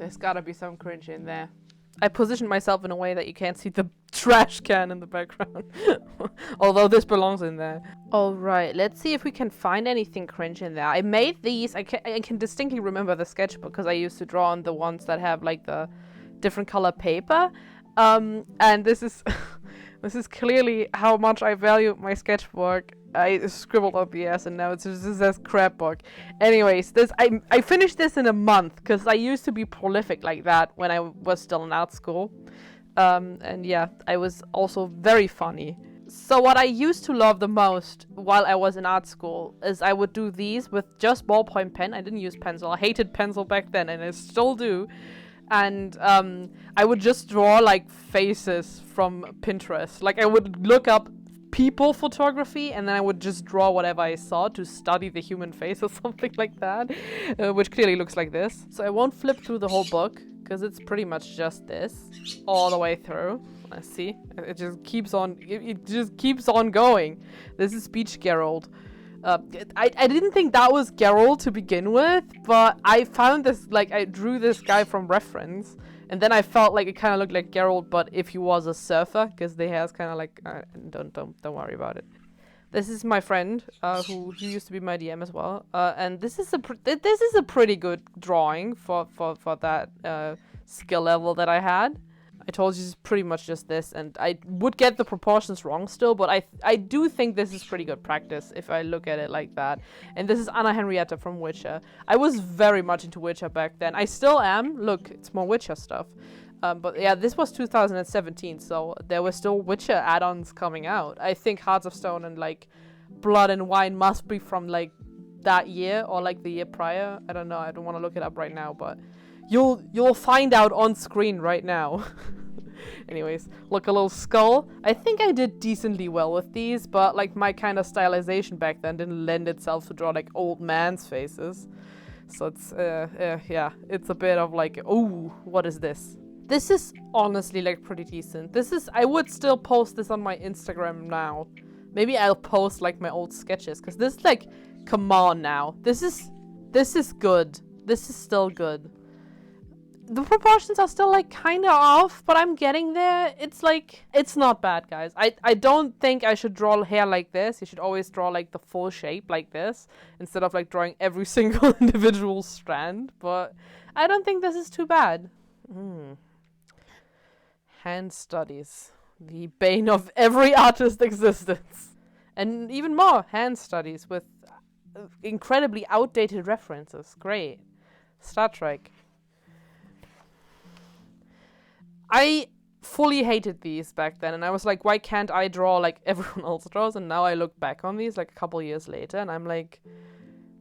There's gotta be some cringe in there. I positioned myself in a way that you can't see the trash can in the background. Although this belongs in there. Alright, let's see if we can find anything cringe in there. I made these. I can distinctly remember the sketchbook because I used to draw on the ones that have like the different color paper. And this is this is clearly how much I value my sketchbook. I scribbled out the S and now it's just says crap book. Anyways, I finished this in a month because I used to be prolific like that when I was still in art school. And yeah, I was also very funny. So what I used to love the most while I was in art school is I would do these with just ballpoint pen. I didn't use pencil. I hated pencil back then and I still do. And I would just draw like faces from Pinterest. Like I would look up people photography and then I would just draw whatever I saw to study the human face or something like that, which clearly looks like this. So I won't flip through the whole book because it's pretty much just this all the way through. Let's see, it just keeps on, it just keeps on going. This is Beach Gerald. I didn't think that was Geralt to begin with, but I found this, like, I drew this guy from reference, and then I felt like it kind of looked like Geralt, but if he was a surfer, because the hair's kind of like, don't worry about it. This is my friend, who used to be my DM as well, and this is a pretty good drawing for that skill level that I had. I told you it's pretty much just this, and I would get the proportions wrong still, but I do think this is pretty good practice if I look at it like that. And this is Anna Henrietta from Witcher. I was very much into Witcher back then. I still am. Look, it's more Witcher stuff. But yeah, this was 2017, so there were still Witcher add-ons coming out. I think Hearts of Stone and like Blood and Wine must be from like that year or like the year prior. I don't know. I don't want to look it up right now, but you'll find out on screen right now. Anyways, look, a little skull. I think I did decently well with these, but like my kind of stylization back then didn't lend itself to draw like old man's faces. So it's yeah, it's a bit of like, ooh, what is this? This is honestly like pretty decent. I would still post this on my Instagram now. Maybe I'll post like my old sketches, because this, like, come on now. This is good. This is still good. The proportions are still like kind of off, but I'm getting there. It's like, it's not bad, guys. I don't think I should draw hair like this. You should always draw like the full shape like this instead of like drawing every single individual strand, but I don't think this is too bad. Hand studies. The bane of every artist's existence. And even more, hand studies with incredibly outdated references. Great. Star Trek. I fully hated these back then, and I was like, why can't I draw like everyone else draws? And now I look back on these like a couple years later, and I'm like,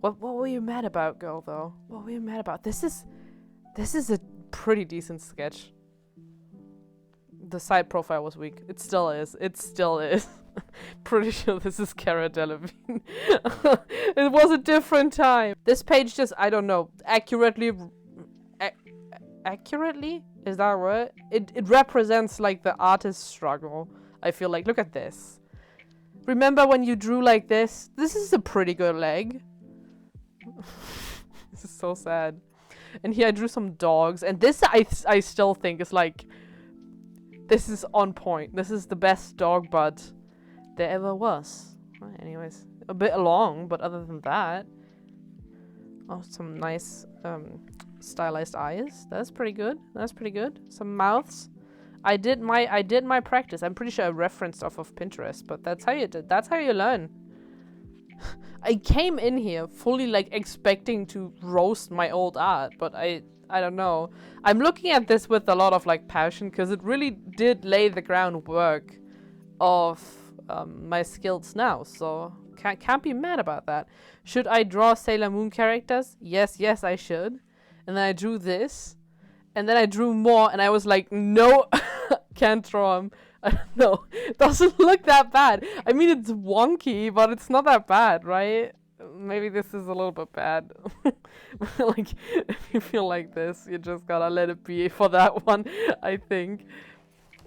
what were you mad about, girl, though? What were you mad about? This is a pretty decent sketch. The side profile was weak. It still is. It still is. Pretty sure this is Cara Delevingne. It was a different time. This page just, I don't know, accurately? Is that a word? It represents like the artist's struggle. I feel like, look at this. Remember when you drew like this? This is a pretty good leg. This is so sad. And here I drew some dogs, and this I still think is like, this is on point. This is the best dog bud there ever was. Well, anyways, a bit long, but other than that, oh, some nice stylized eyes. That's pretty good. That's pretty good. Some mouths. I did my practice. I'm pretty sure I referenced off of Pinterest, but that's how you learn. I came in here fully like expecting to roast my old art, but I don't know. I'm looking at this with a lot of like passion, because it really did lay the groundwork of my skills now, so can't be mad about that. Should I draw Sailor Moon characters? Yes, I should. And then I drew this, and then I drew more, and I was like, no, can't draw him. I don't know. It doesn't look that bad. I mean, it's wonky, but it's not that bad, right? Maybe this is a little bit bad. Like, if you feel like this, you just gotta let it be for that one, I think.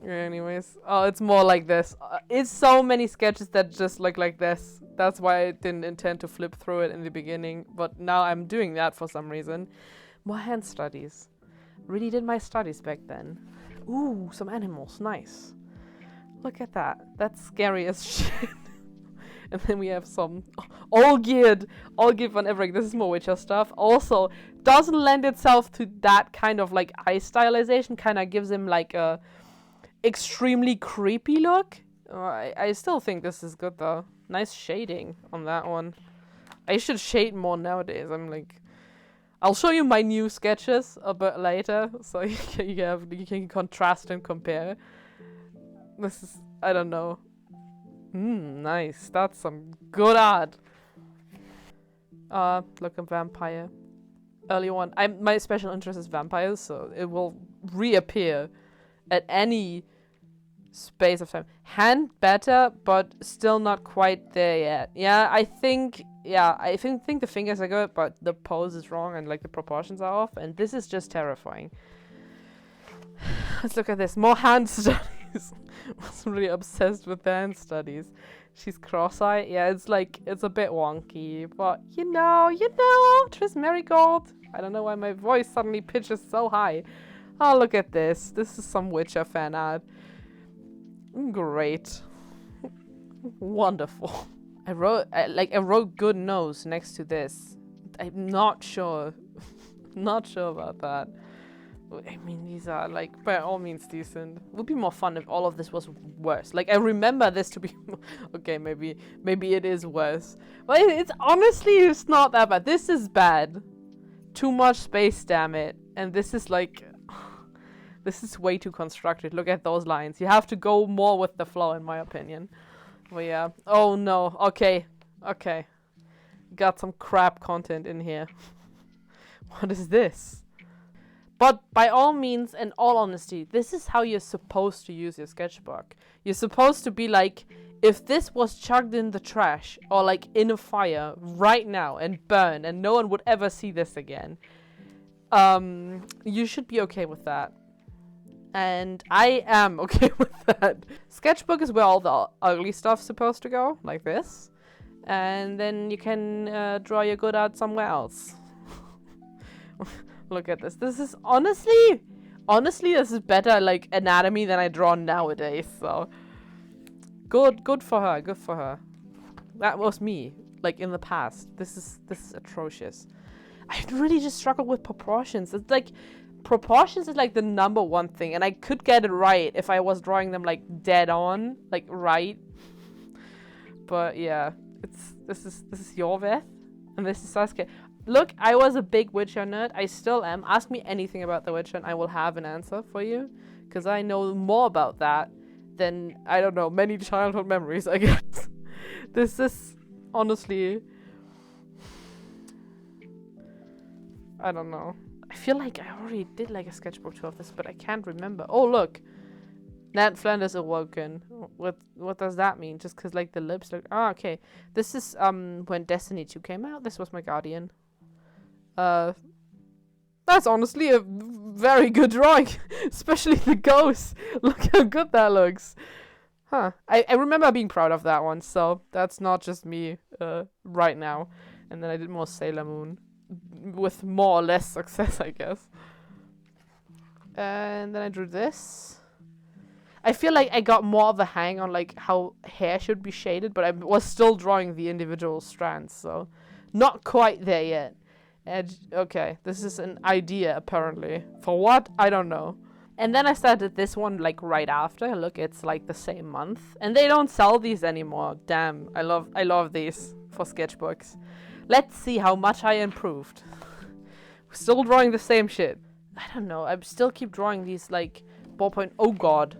Anyways, oh, it's more like this. It's so many sketches that just look like this. That's why I didn't intend to flip through it in the beginning, but now I'm doing that for some reason. More hand studies. Really did my studies back then. Ooh, some animals. Nice. Look at that. That's scary as shit. And then we have some all geared on everything. This is more Witcher stuff. Also, doesn't lend itself to that kind of like eye stylization. Kind of gives him like a extremely creepy look. I still think this is good though. Nice shading on that one. I should shade more nowadays. I'll show you my new sketches a bit later, so you can contrast and compare. This is, I don't know. Nice. That's some good art. Look, a vampire. Early one. My special interest is vampires, so it will reappear at any space of time. Hand better, but still not quite there yet. Yeah, I think the fingers are good, but the pose is wrong and like the proportions are off, and this is just terrifying. Let's look at this. More hand studies. I was really obsessed with the hand studies. She's cross-eyed. Yeah, it's a bit wonky, but you know, Tris Marigold. I don't know why my voice suddenly pitches so high. Oh, look at this. This is some Witcher fan art. Great. Wonderful. I wrote good nose next to this. I'm not sure. Not sure about that. I mean, these are like by all means decent. It would be more fun if all of this was worse. Like, I remember this to be okay, maybe it is worse. But it's honestly, it's not that bad. This is bad. Too much space, damn it. And this is like this is way too constructed. Look at those lines. You have to go more with the flow, in my opinion. Well, yeah. Oh no. Okay. Got some crap content in here. What is this? But by all means, in all honesty, this is how you're supposed to use your sketchbook. You're supposed to be like, if this was chucked in the trash or like in a fire right now and burned and no one would ever see this again, you should be okay with that. And I am okay with that. Sketchbook is where all the ugly stuff's supposed to go, like this. And then you can draw your good art somewhere else. Look at this. This is honestly, this is better like anatomy than I draw nowadays. So good for her. That was me, like in the past. This is atrocious. I really just struggle with proportions. It's like proportions is like the number one thing, and I could get it right if I was drawing them like dead on, like right. But yeah, this is Jorveth, and this is Sasuke. Look, I was a big Witcher nerd. I still am. Ask me anything about The Witcher and I will have an answer for you. Because I know more about that than, I don't know, many childhood memories, I guess. This is, honestly, I don't know. I feel like I already did like a sketchbook tour of this, but I can't remember. Oh, look. Ned Flanders awoken. What does that mean? Just because, like, the lips look... Ah, okay. This is, when Destiny 2 came out. This was my guardian. That's honestly a very good drawing, especially the ghost. Look how good that looks. Huh. I remember being proud of that one, so that's not just me right now. And then I did more Sailor Moon with more or less success, I guess. And then I drew this. I feel like I got more of a hang on like how hair should be shaded, but I was still drawing the individual strands, so not quite there yet. Okay, this is an idea, apparently. For what? I don't know. And then I started this one, like, right after. Look, it's, like, the same month. And they don't sell these anymore. Damn, I love these for sketchbooks. Let's see how much I improved. Still drawing the same shit. I don't know, I still keep drawing these, like, ballpoint... Oh, God.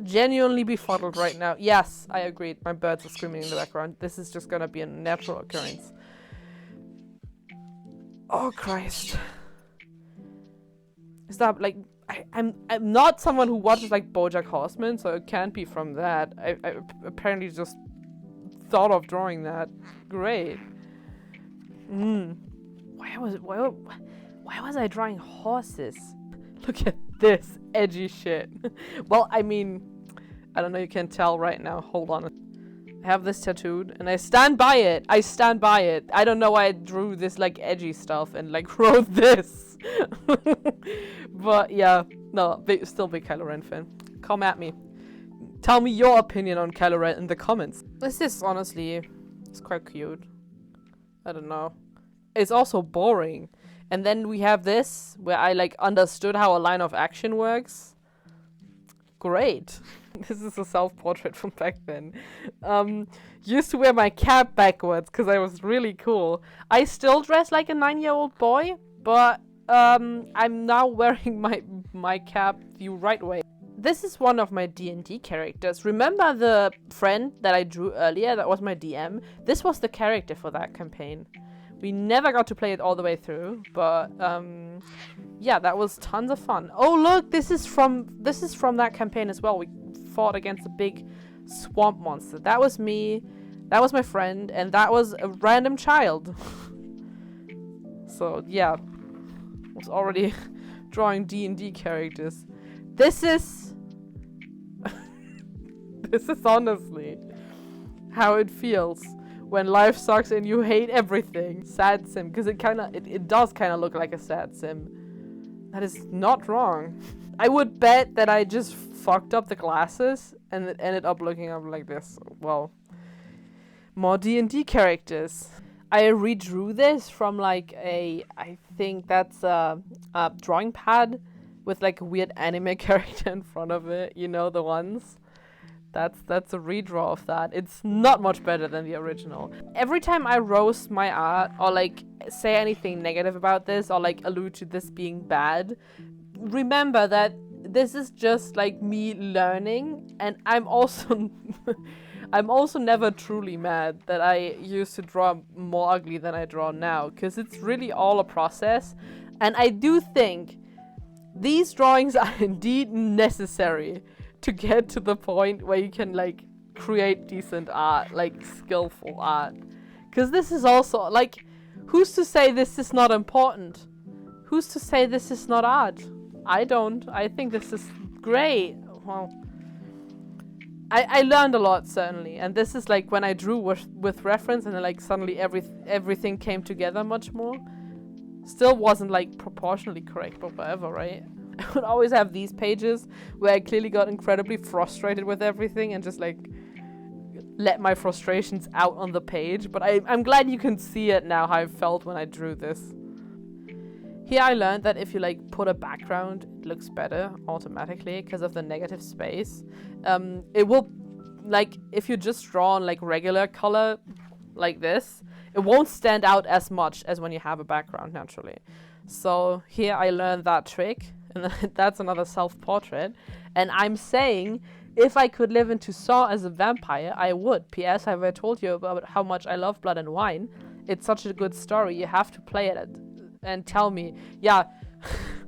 Genuinely befuddled right now. Yes, I agreed. My birds are screaming in the background. This is just gonna be a natural occurrence. Oh Christ. Is that like I'm not someone who watches like BoJack Horseman, so it can't be from that. I apparently just thought of drawing that. Great. Why was I drawing horses? Look at this edgy shit. Well, I mean, I don't know, you can tell right now. Hold on. I have this tattooed, and I stand by it. I stand by it. I don't know why I drew this, like, edgy stuff and, like, wrote this. But, yeah. No, still big Kylo Ren fan. Come at me. Tell me your opinion on Kylo Ren in the comments. This is, honestly, it's quite cute. I don't know. It's also boring. And then we have this, where I, like, understood how a line of action works. Great. This is a self-portrait from back then. Used to wear my cap backwards because I was really cool. I still dress like a 9-year-old boy, but I'm now wearing my cap the right way. This is one of my D&D characters. Remember the friend that I drew earlier? That was my DM. This was the character for that campaign. We never got to play it all the way through, but yeah, that was tons of fun. Oh look, this is from that campaign as well. We fought against a big swamp monster. That was me, that was my friend, and that was a random child. So yeah, I was already drawing D&D characters. This is this is honestly how it feels when life sucks and you hate everything. Sad sim, because it does kind of look like a sad sim. That is not wrong. I would bet that I just fucked up the glasses and it ended up looking up like this. Well, more D&D characters. I redrew this from like I think that's a drawing pad with like a weird anime character in front of it. You know, the ones. That's a redraw of that. It's not much better than the original. Every time I roast my art or like say anything negative about this or like allude to this being bad, remember that this is just like me learning, and I'm also never truly mad that I used to draw more ugly than I draw now, because it's really all a process. And I do think these drawings are indeed necessary to get to the point where you can like create decent art, like skillful art. Because this is also like, who's to say this is not important? Who's to say this is not art? I don't. I think this is great. Well, I learned a lot, certainly, and this is like when I drew with reference, and then like suddenly everything came together much more. Still wasn't like proportionally correct, but whatever, right? I would always have these pages where I clearly got incredibly frustrated with everything and just like let my frustrations out on the page. But I'm glad you can see it now, how I felt when I drew this. Here I learned that if you like put a background, it looks better automatically because of the negative space. It will, like, if you just draw on like regular color like this, it won't stand out as much as when you have a background naturally. So here I learned that trick, and that's another self-portrait. And I'm saying, if I could live in Toussaint as a vampire, I would. P.S. Have I told you about how much I love Blood and Wine? It's such a good story. You have to play it and tell me. Yeah,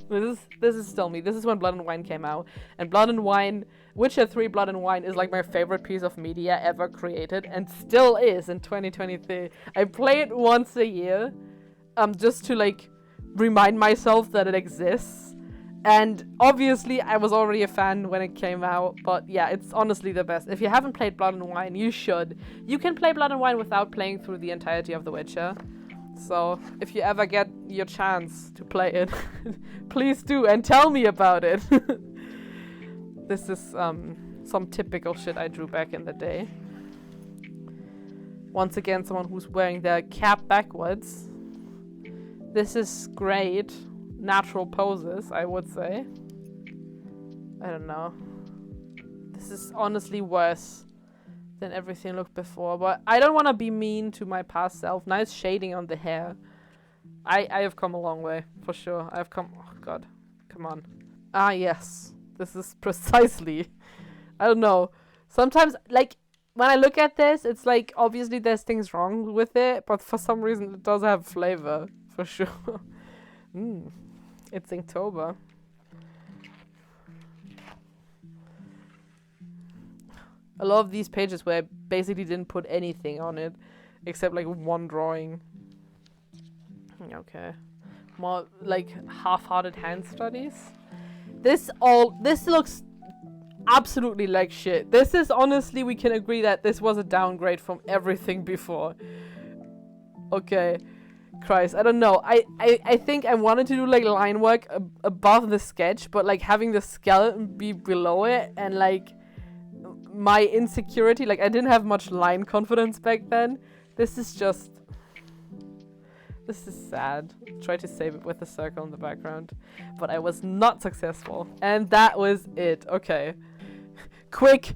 this is still me. This is when Blood and Wine came out. And Blood and Wine, Witcher 3 Blood and Wine is like my favorite piece of media ever created, and still is in 2023. I play it once a year, just to like remind myself that it exists. And obviously I was already a fan when it came out, but yeah, it's honestly the best. If you haven't played Blood and Wine, you should. You can play Blood and Wine without playing through the entirety of The Witcher. So if you ever get your chance to play it, please do, and tell me about it. This is some typical shit I drew back in the day. Once again, someone who's wearing their cap backwards. This is great. Natural poses, I would say. I don't know. This is honestly worse than everything looked before, but I don't want to be mean to my past self. Nice shading on the hair. I have come a long way, for sure. I've come... Oh, God. Come on. Ah, yes. This is precisely... I don't know. Sometimes, like, when I look at this, it's like, obviously there's things wrong with it, but for some reason it does have flavor, for sure. It's Inktober. I love these pages where I basically didn't put anything on it, except like one drawing. Okay. More like half-hearted hand studies. This looks absolutely like shit. This is honestly, we can agree that this was a downgrade from everything before. Okay. Christ, I don't know. I think I wanted to do like line work above the sketch, but like having the skeleton be below it, and like my insecurity, like I didn't have much line confidence back then. This is sad. Try to save it with a circle in the background, but I was not successful. And that was it. Okay. Quick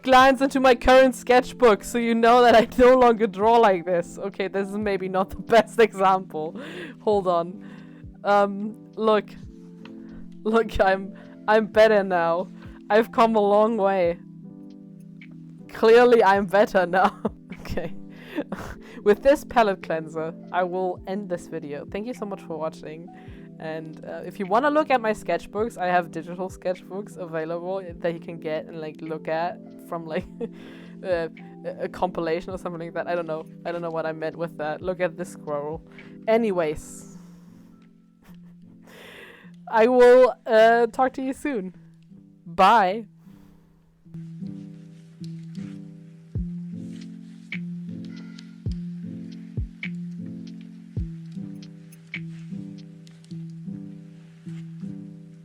glance into my current sketchbook so you know that I no longer draw like this. Okay, this is maybe not the best example. Hold on. Look, I'm better now. I've come a long way. Clearly I'm better now. Okay. With this palette cleanser, I will end this video. Thank you so much for watching. And if you want to look at my sketchbooks, I have digital sketchbooks available that you can get and like look at from like a compilation or something like that. I don't know what I meant with that. Look at this scroll. Anyways, I will talk to you soon. Bye.